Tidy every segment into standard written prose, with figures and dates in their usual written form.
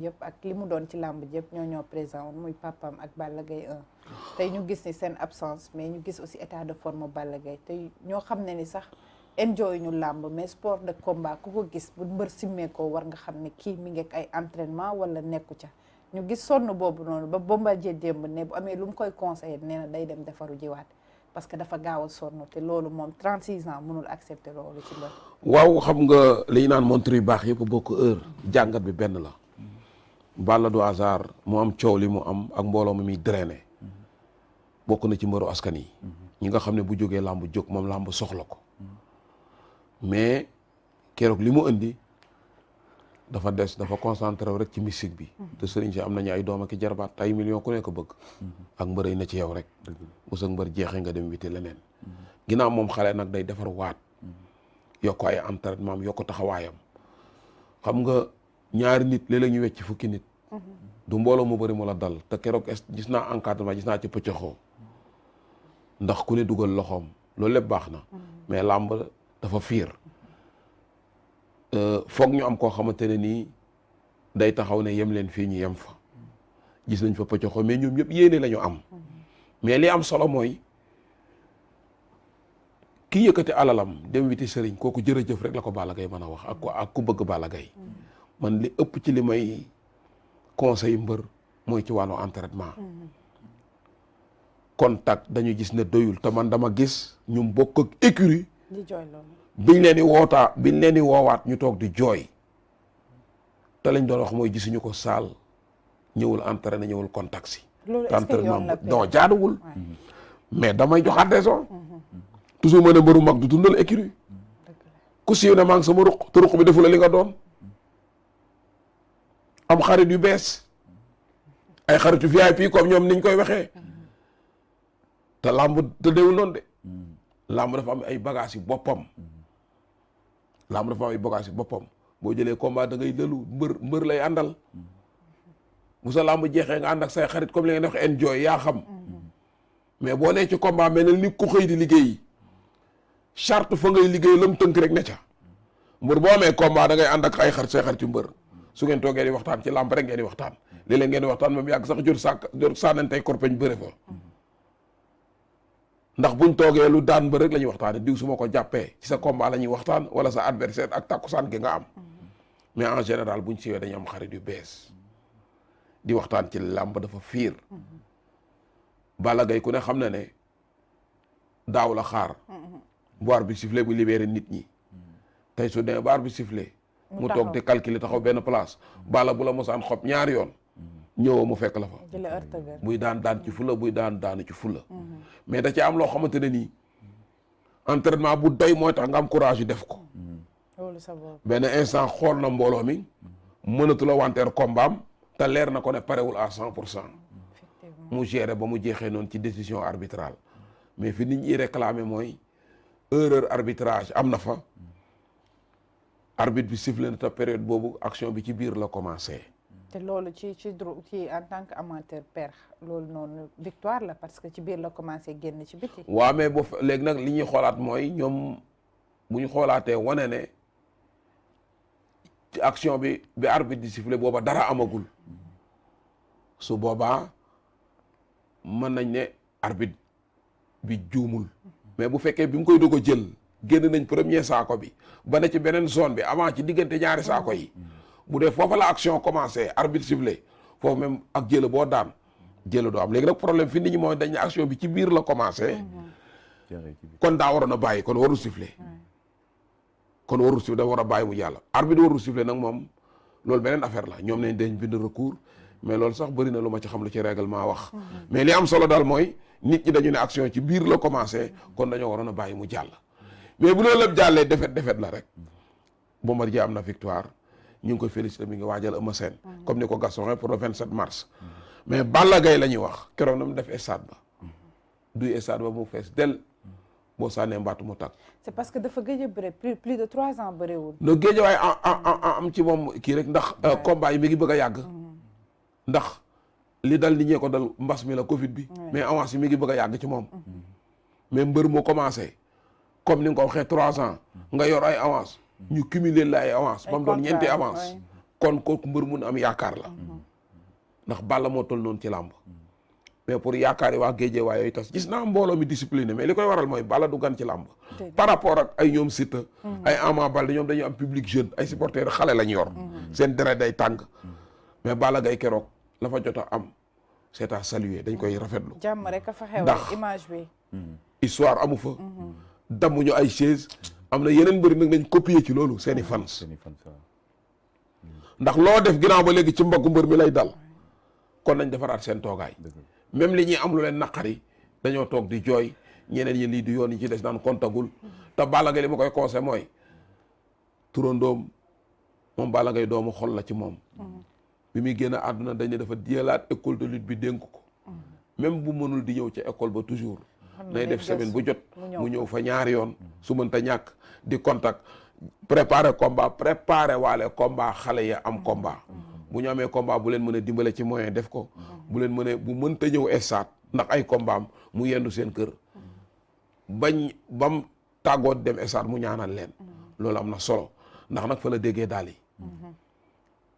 yëpp ak li mu doon ci làmb yëpp ñoo présent woon muy papam ak Balla Gaye 1 tey ñu gis ni seen absence mais ñu gis aussi état de forme Balla Gaye tey ñoo xam ne ni sax enjoy ñu làmb mais sport de combat ku ko gis bu mbër simmee ko war nga xam ne kii mi ngi ak ay entraînement wala nekku ca ñu gis sonn boobu noonu ba Bombardier démb ne bu amee lu mu koy conseillé nee na day dem defaru jiwaat parce que dafa gaaw a sonn te loolu moom 36 ans mënul accepter loolu ci mbër. waaw xam nga li ñu naan montre yu baax yëpp bokk heure jàngat bi benn la Balla du hasard mu am coow li mu am ak mbooloo mi muy drainer bokk na ci mbëru askan yi ñi nga xam ne bu jógee làmb jóg moom làmb soxla ko mais keroog li mu indi dafa concentré rek ci mystique bi te sëriñ si am nañu ay doom ak i jarbaat ay millions ku nekk bëgg ak mbër yi na ci yow rek bu sa mbër jeexee nga dem witi leneen ginnaaw moom xale nag day defar waat yokk ay entraînement am yokk taxawaayam xam nga ñaari nit léeg-léeg ñu wecc fukki nit du mbooloo mu bëri mu la dal te keroog gis naa encadrement gis naa ci pëccëxoo ndax ku ne dugal loxoom loolu lépp baax na mais làmb dafa fiir foog ñu am koo xamante ne nii day taxaw ne yem leen fii ñu yem fa gis nañ fa pëccëxoo mais ñoom ñëpp yéene la ñu am mais li am solo mooy ki yëkkati alalam dem witi sëriñ kooku jërëjëf rek la ko Balla Gaye mën a wax ak ku bëgg Balla Gaye man li ëpp ci li may conseil mbër mooy ci wàllu entraînement contact dañu gis ne doyul te man dama gis ñu bokk ak écurie biñ leen di woowaat ñu toog di jooy te lañ doon wax mooy gisuñu ko saal ñëwul entraîné ñëwul contact si entraînement non jaaduwul mais damay joxaat raison toujours ma ne mbëru mag du dundal écurie ku siiw ne maa ngi sama ruq te ruq bi defu la li nga doon am xarit yu bees ay xaritu VIP comme ñoom niñ koy waxee te làmb te déwul noonu de làmb dafa am ay bagages yu boppam boo jëlee combat da ngay lëlu mbër lay àndal bu sa làmb jeexee nga ànd ak say xarit comme li ngeen wax enjoy yaa xam mais boo nee ci combat mel ni ku xëy di liggéey charte fa ngay liggéey lam tënk rek ne ca mbër boo amee combat da ngay ànd ak ay xarit say xarit yu mbër su ngeen toogee di waxtaan ci làmb rek ngeen di waxtaan léeg-léeg ngeen di waxtaan moom yàgg sax jot sànnantey korpeñ bëre fa ndax buñ toogee lu daan mbër rek la ñuy waxtaane diw su ma ko jàppee ci sa combat la ñuy waxtaan wala sa adversaire ak takkusaan gi nga am mais en général buñ siwee dañu am xarit yu bees di waxtaan ci làmb dafa fiir Balla Gaye ku ne xam na ne daaw la xaar bu arbitre bi sifflé bu libéré nit ñi tey su dee ba arbitre bi sifflé mu toog di calculer taxaw benn place Balla bu la mosaan xob ñaari yoon ñëwoo mu fekk la fa buy daan ci fula buy daanu ci fula mais da ci am loo xamante ne nii entraînement bu doy mooy tax nga am courage yu def ko benn instant xool na mbooloo mi mënatu la wanteer kombaam te leer na ko ne parewul à 100% mu géré ba mu jeexee noonu ci décision arbitrale mais fi nit ñi réclamé mooy erreur arbitrage am na fa arbitre bi sifflé na te période boobu action bi ci biir la commencé. te loolu ci en tant que amateur père loolu noonu victoire la parce que ci biir la commencé génn ci biti. waaw mais boo léegi nag li ñuy xoolaat mooy ñoom bu ñu xoolaatee wane ne ci action bi arbitre di sifflé booba dara amagul su boobaa mën nañ ne arbitre bi juumul mais bu fekkee bi mu koy doog a jël génn nañ premier saako bi ba ne ci beneen zone bi avant ci diggante ñaari saako yi bu dee foofa la action commencé arbitre sifflé foofu même ak jëla boo daan jëla doo am léegi nag problème fi nit ñi mooy dañ ne action bi ci biir la commencé kon daa waroon a bàyyi kon warul sifflé da war a bàyyi mu jàll arbitre warul sifflé nag moom loolu beneen affaire la ñoom nañ dañ bind recours mais loolu sax bëri na lu ma ci xam lu ci règlement wax mais li am solo daal mooy nit ñi dañu ne action ci biir la commencé kon dañoo waroon a bàyyi mu jàll mais bu loolu lépp jàllee défaite la rek Bombardier am na victoire ñu ngi koy félicité mi ngi waajal Eumeu Sène comme ni ko Gaston waxee pour le 27 mars mais Balla Gaye la ñuy wax keroog na mu def stade ba duy stade ba mu fees del boo sànnee mbaatu mu tàkk. c'est parce que dafa gëj a bëre plus de 3 ans bëriwul. no géej waaye am ci moom kii rek ndax combat yi mi ngi bëgg a yàgg ndax li dal nit ñee ko dal mbas mi la Covid bi mais avance yi mi ngi bëgg a yàgg ci moom mais mbër moo commencé comme ni nga ko waxee 3 ans nga yor ay avance ñu cumuler la ay avance ba mu doon ñeenti avance kon kooku mbër mun am yaakaar la ndax Balla moo toll noonu ci làmb mais pour yaakaar yi waa géejee waa yooyu tas gis naa mbooloo mi discipliné mais li koy waral mooy Balla du gan ci làmb par rapport ak ay ñoom Siteu ay Ama Baldé ñoom dañu am public jeune ay supporters xale lañ yor seen deret day tàng mais Balla Gaye keroog la fa jot a am c'est à saluer dañ koy rafetlu jàmm rek a fa xew ndax image bi histoire amu fa dammuñu ay chaise am na yeneen mbëri nag nañ copier ci loolu seeni fans ndax loo def ginnaaw ba léegi ci mbaggu mbër mi lay dal kon nañ defaraat seen toogaay même li ñuy am lu leen naqari dañoo toog di jooy ñeneen ñi lii di yoon yi ci des naan kontagul te Balla Gaye li ma koy conseil mooy turandoom moom Balla Gaye doomu xol la ci moom bi muy génn àdduna dañ ne dafa jëlaat école de lutte bi dénk ko même bu mënul di ñëw ci école ba toujours nay def semaine bu jot mu ñëw fa ñaari yoon su mënta ñàkk di contact préparer combat préparer waale combat xale ya am combat bu ñu amee combat bu leen mën a dimbale ci moyen def ko bu leen mën a bu mënta ñëw estaat ndax ay combat am mu yendu seen kër bañ bam tàggoot dem estaat mu ñaanal leen loolu am na solo ndax nag fa la déggee daal yi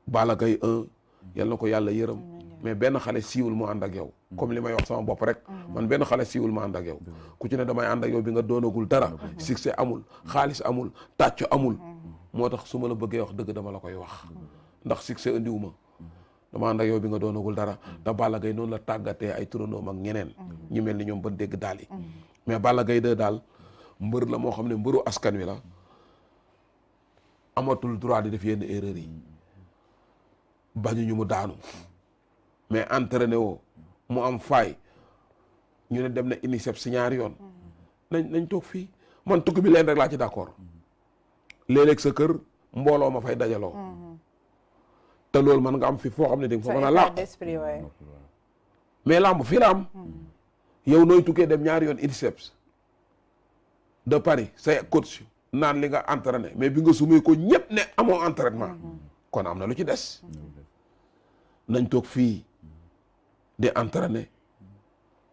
Balla Gaye 1 yal na ko yàlla yërëm mais benn xale siiwul mu ànd ak yow comme li may wax sama bopp rek man benn xale siiwul mu ànd ak yow ku ci ne damay ànd ak yow bi nga doonagul dara succès amul xaalis amul tàccu amul moo tax su ma la bëggee wax dëgg dama la koy wax ndax succès andiwu ma dama ànd ak yow bi nga doonagul dara te Balla Gaye noonu la tàggatee ay turandoom ak ñeneen ñu mel ni ñoom ba dégg daal yi mais Balla Gaye 2 daal mbër la moo xam ne mbëru askan wi la amatul droit di def yenn erreur yi bañuñu mu daanu mais entraîné woo mu am faay ñu ne dem na UNICEF si ñaari yoon nañ toog fii man tukki bi leen rek laa ci d'accord léeg-léeg sa kër mbooloo ma fay dajaloo te loolu man nga am fi foo xam ne di nga fa mën a làq mais làmb fii la am yow nooy tukkee dem ñaari yoon UNICEF de Paris say coach naan li nga entraîné mais bi nga sumee ko ñëpp ne amoo entraînement kon am na lu ci des nañ toog fii di entraîné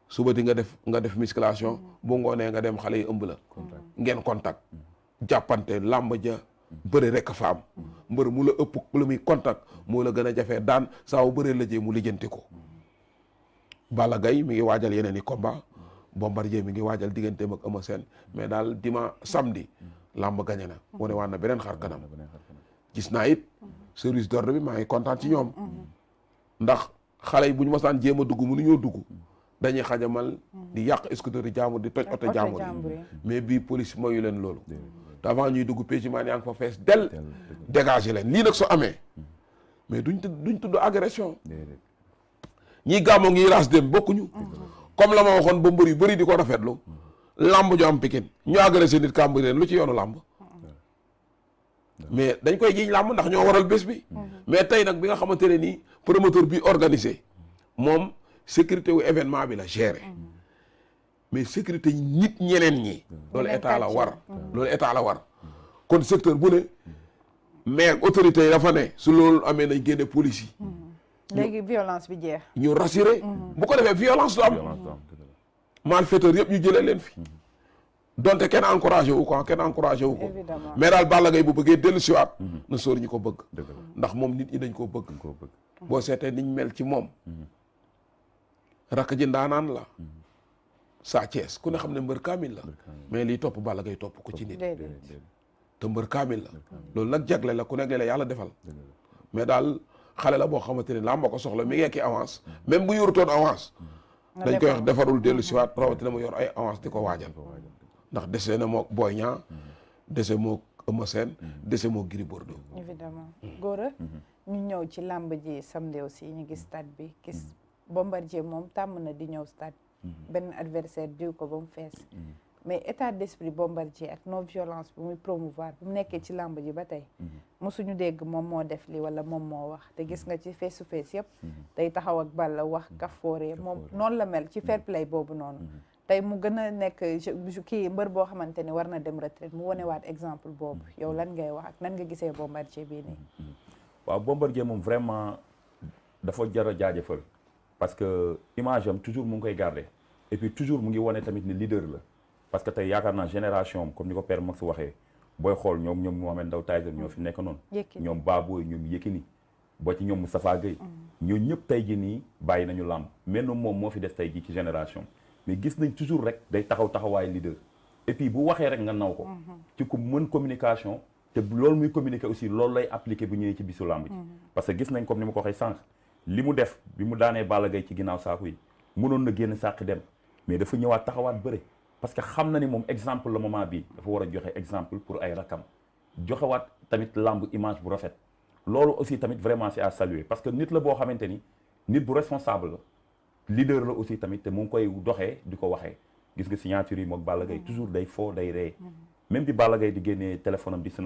suba di nga def musculation bu ngoonee nga dem xale yi ëmb la ngeen contact jàppante làmb ja bëri rek a fa am mbër mu la ëpp lu muy contact moo la gën a jafee daan saa wu bëree la jee mu lijjanti ko Balla Gaye mi ngi waajal yeneen i combat Bombardier mi ngi waajal digganteem ak Eumeu Sène mais daal samedi làmb gañe na wane waan na beneen xar kanam gis naa it service d'ordre bi maa ngi kontaan ci ñoom ndax xale yi bu ñu mosaan jéem a dugg mënuñoo dugg dañuy xajamal di yàq scooter yi jàmbur di toj oto jàmbur yi mais bii police mayu leen loolu te avant ñuy dugg péciman yaa ngi fa fees del dégager leen lii nag soo amee mais duñ tudd agression ñii gàmmoo ngi raas dem bokkuñu comme la ma waxoon ba mbër yu bëri di ko rafetlu lamb ju am Pikine ñu agressé nit kàmbur leen lu ci yoonu lamb mais dañ koy jiiñ làmb ndax ñoo waral bés bi mais tey nag bi nga xamante ne nii promoteur bi organisé moom sécurité wu événement bi la géré mais sécurité nit ñeneen ñi loolu état la war kon secteur bu ne mais autorité yi dafa ne su loolu amee nañ génne police yi léegi violence bi jeex ñu rassuré bu ko defee violence du am malfaiteur yëpp ñu jëlee leen fi donte kenn encouragé wu ko mais daal Balla Gaye bu bëggee dellu siwaat na sóor ñi ko bëgg ndax moom nit ñi dañ koo bëgg boo seetee niñ mel ci moom rakk ji ndaanaan la Sa Thiès ku ne xam ne mbër kaamil la mais lii topp Balla Gaye topp ko ci nit te mbër kaamil la loolu nag jagle la ku nekk la yàlla defal mais daal xale la boo xamante ne làmb ko soxla mi ngi ki avance même bu yorutoon avance dañ koy wax defarul dellu siwaat rawatina mu yor ay avance di ko waajal ndax dese na moo Boy Niang dese moo Eumeu Sène dese moo Gris Bordeaux évidemment Gora ñu ñëw ci làmb ji samedi aussi ñu gis stade bi gis Bombardier moom tàmm na di ñëw stade benn adversaire diw ko ba mu fees mais état d'esprit Bombardier ak non violence bu muy promouvoir bu mu nekkee ci làmb ji ba tey mosuñu dégg moom moo def li wala moom moo wax te gis nga ci face to face yëpp day taxaw ak Balla wax kafoore moom noonu la mel ci fair play boobu noonu tey mu gën a nekk kii mbër boo xamante ni war na dem retraite mu wonewaat exemple boobu yow lan ngay wax ak nan nga gisee Bombardier bii nii waaw Bombardier moom vraiment dafa jar a jaajëfal parce que image am toujours mu ngi koy garder et puis toujours mu ngi wane tamit ni leader la parce que tey yaakaar naa génération am comme ni ko père Max waxee booy xool ñoom Mohamed Ndao Tyson ñoo fi nekk noonu ñoom Baboy ñoom Yékini boo ci ñoom Moustapha Gueye ñoo ñëpp tey ji nii bàyyi nañu làmb mel na moom moo fi des tey ji ci génération mais gis nañ toujours rek day taxawaay leader et puis bu waxee rek nga naw ko ci ku mën communication te loolu muy communiquer aussi loolu lay appliquer bu ñëwee ci bisu làmb ji parce que gis nañ comme ni ma ko waxee sànq li mu def bi mu daanee Balla Gaye ci ginnaaw saaku yi mënoon na génn sàq dem mais dafa ñëwaat taxawaat bëre parce que xam na ni moom exemple le moment bii dafa war a joxe exemple pour ay rakam joxewaat tamit làmb image bu rafet loolu aussi tamit vraiment c'est à saluer parce que nit la boo xamante ni nit bu responsable la leader la aussi tamit te mu ngi koy doxee di ko waxee gis nga signature yi mook Balla Gaye toujours day foo day ree même bi Balla Gaye di génnee téléphone am di